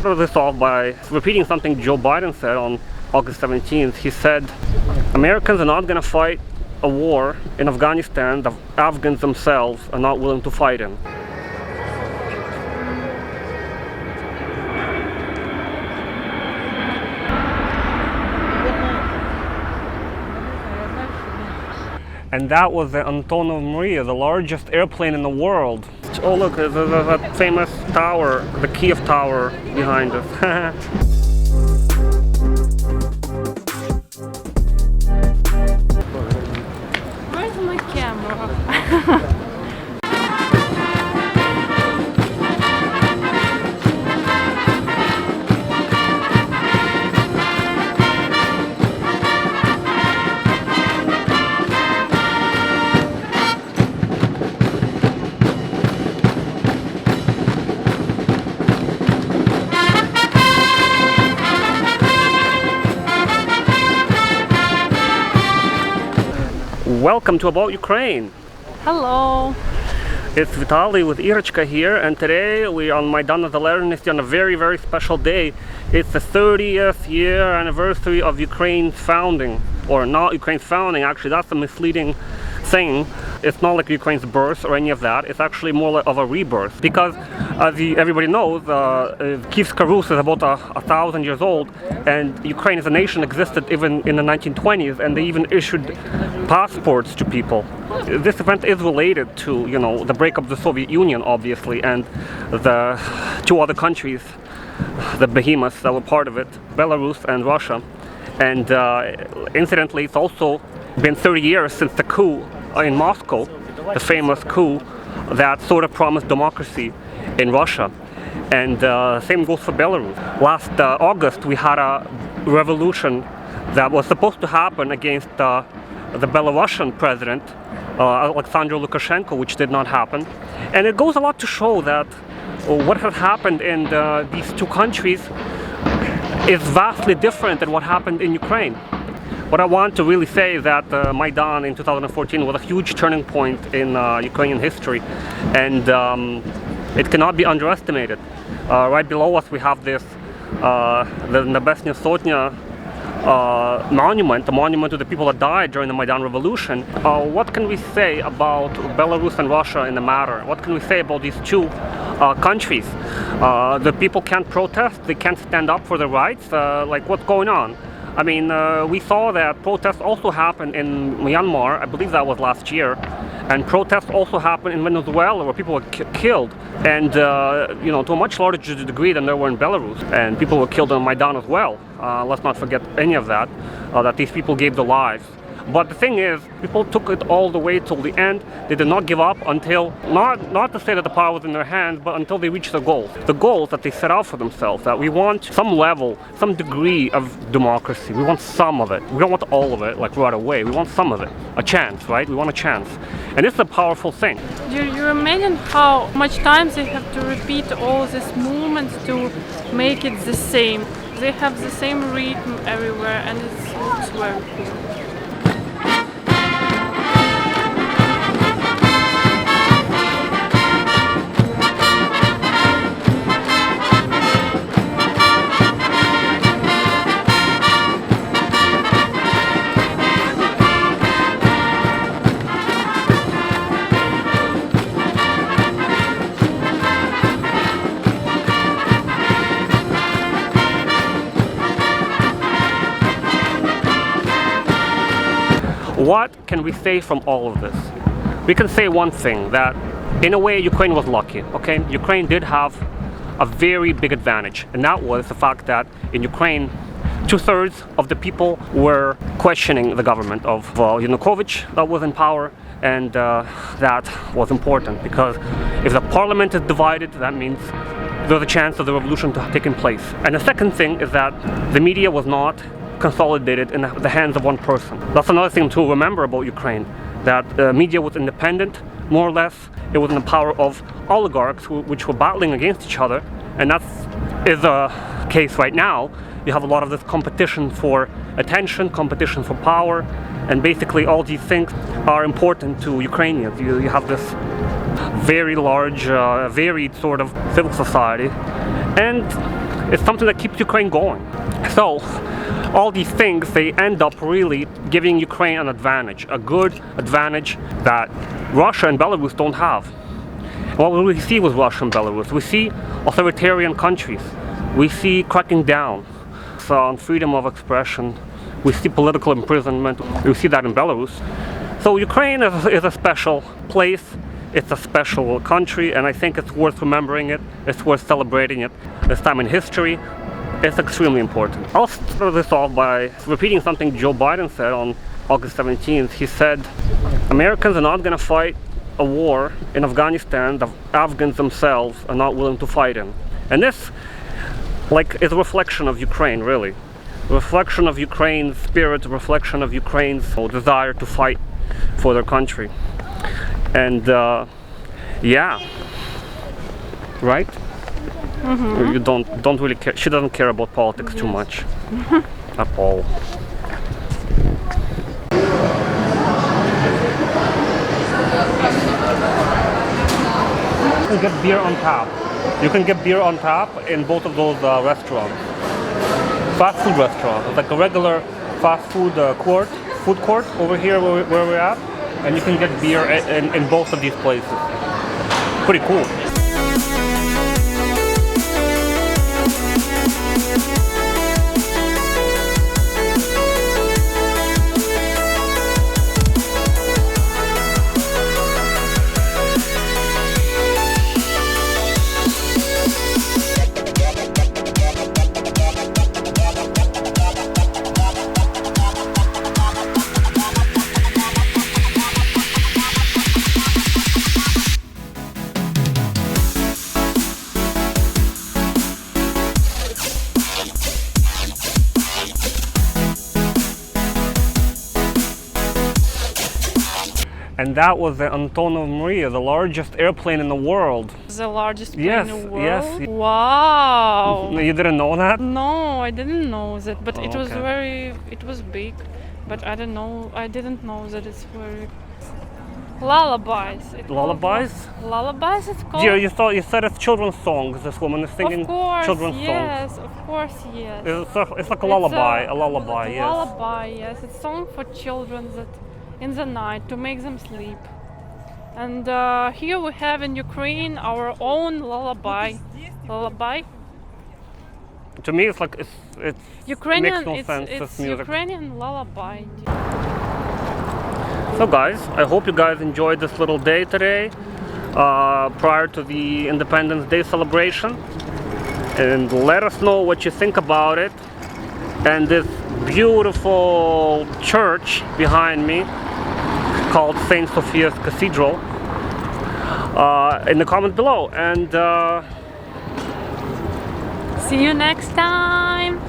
start this off by repeating something Joe Biden said on August 17th. He said, Americans are not going to fight a war in Afghanistan the Afghans themselves are not willing to fight in. And that was the Antonov Maria, the largest airplane in the world. Oh look, there's that famous tower, the Kiev tower behind us. Where's my camera? Welcome to About Ukraine. Hello. It's Vitaly with Irочка here, and today we are on Maidan Nезалежності on a very, very special day. It's the 30th year anniversary of Ukraine's founding, or not Ukraine's founding, actually that's a misleading thing. It's not like Ukraine's birth or any of that. It's actually more like of a rebirth, because as everybody knows, Kiev's Rus is about 1,000 years old, and Ukraine as a nation existed even in the 1920s, and they even issued passports to people. This event is related to, you know, the breakup of the Soviet Union, obviously, and the two other countries, the behemoths that were part of it, Belarus and Russia. And incidentally, it's also been 30 years since the coup in Moscow, the famous coup that sort of promised democracy in Russia. And same goes for Belarus. Last August, we had a revolution that was supposed to happen against the Belarusian president, Alexander Lukashenko, which did not happen. And it goes a lot to show that what has happened in these two countries is vastly different than what happened in Ukraine. What I want to really say is that Maidan in 2014 was a huge turning point in Ukrainian history, and it cannot be underestimated. Right below us we have this the Nebesnya Sotnya monument, a monument to the people that died during the Maidan Revolution. What can we say about Belarus and Russia in the matter? What can we say about these two countries? The people can't protest, they can't stand up for their rights. Like, what's going on? I mean, we saw that protests also happened in Myanmar, I believe that was last year, and protests also happened in Venezuela where people were killed, and you know, to a much larger degree than there were in Belarus, and people were killed on Maidan as well. Let's not forget any of that, that these people gave their lives. But the thing is, people took it all the way till the end. They did not give up until, not to say that the power was in their hands, but until they reached the goals. The goals that they set out for themselves, that we want some level, some degree of democracy. We want some of it. We don't want all of it, like right away. We want some of it. A chance, right? We want a chance. And it's a powerful thing. You imagine how much time they have to repeat all these movements to make it the same. They have the same rhythm everywhere, and it looks very cool. What can we say from all of this? We can say one thing, that in a way Ukraine was lucky, okay? Ukraine did have a very big advantage, and that was the fact that in Ukraine, 2/3 of the people were questioning the government of Yanukovych that was in power, and that was important, because if the parliament is divided, that means there's a chance of the revolution to taking place. And the second thing is that the media was not consolidated in the hands of one person. That's another thing to remember about Ukraine, that media was independent, more or less. It was in the power of oligarchs which were battling against each other, and that is a case right now. You have a lot of this competition for attention, competition for power, and basically all these things are important to Ukrainians. You have this very large, varied sort of civil society, and it's something that keeps Ukraine going. So all these things, they end up really giving Ukraine an advantage, a good advantage that Russia and Belarus don't have. What we see with Russia and Belarus, we see authoritarian countries, we see cracking down on freedom of expression, we see political imprisonment, we see that in Belarus. So Ukraine is a special place, it's a special country, and I think it's worth remembering it, it's worth celebrating it. This time in history, it's extremely important. I'll start this off by repeating something Joe Biden said on August 17th. He said, Americans are not going to fight a war in Afghanistan the Afghans themselves are not willing to fight in. And this is a reflection of Ukraine, really. A reflection of Ukraine's spirit, a reflection of Ukraine's desire to fight for their country. And yeah, right? Mm-hmm. You don't really care. She doesn't care about politics too much at all. You can get beer on tap. You can get beer on tap in both of those restaurants. Fast food restaurants. It's like a regular fast food food court over here where we're at, and you can get beer in both of these places. Pretty cool. And that was the Antonov Maria, the largest airplane in the world. The largest plane in the world? Yes. Wow. You didn't know that? No, I didn't know that, but it was okay. it was big, but I didn't know that it's very... Lullabies. Lullabies? Lullabies it's called? Yeah, you said it's children's songs. This woman is singing children's songs. Yes, of course, yes. It's like a lullaby, yes. Lullaby, yes. It's a song for children that in the night to make them sleep. And here we have in Ukraine our own lullaby. Lullaby? To me, it's like it's Ukrainian. Makes no sense. It's Ukrainian lullaby. So guys, I hope you guys enjoyed this little day today, prior to the Independence Day celebration, and let us know what you think about it. And this beautiful church behind me, called St. Sophia's Cathedral, in the comment below. And see you next time.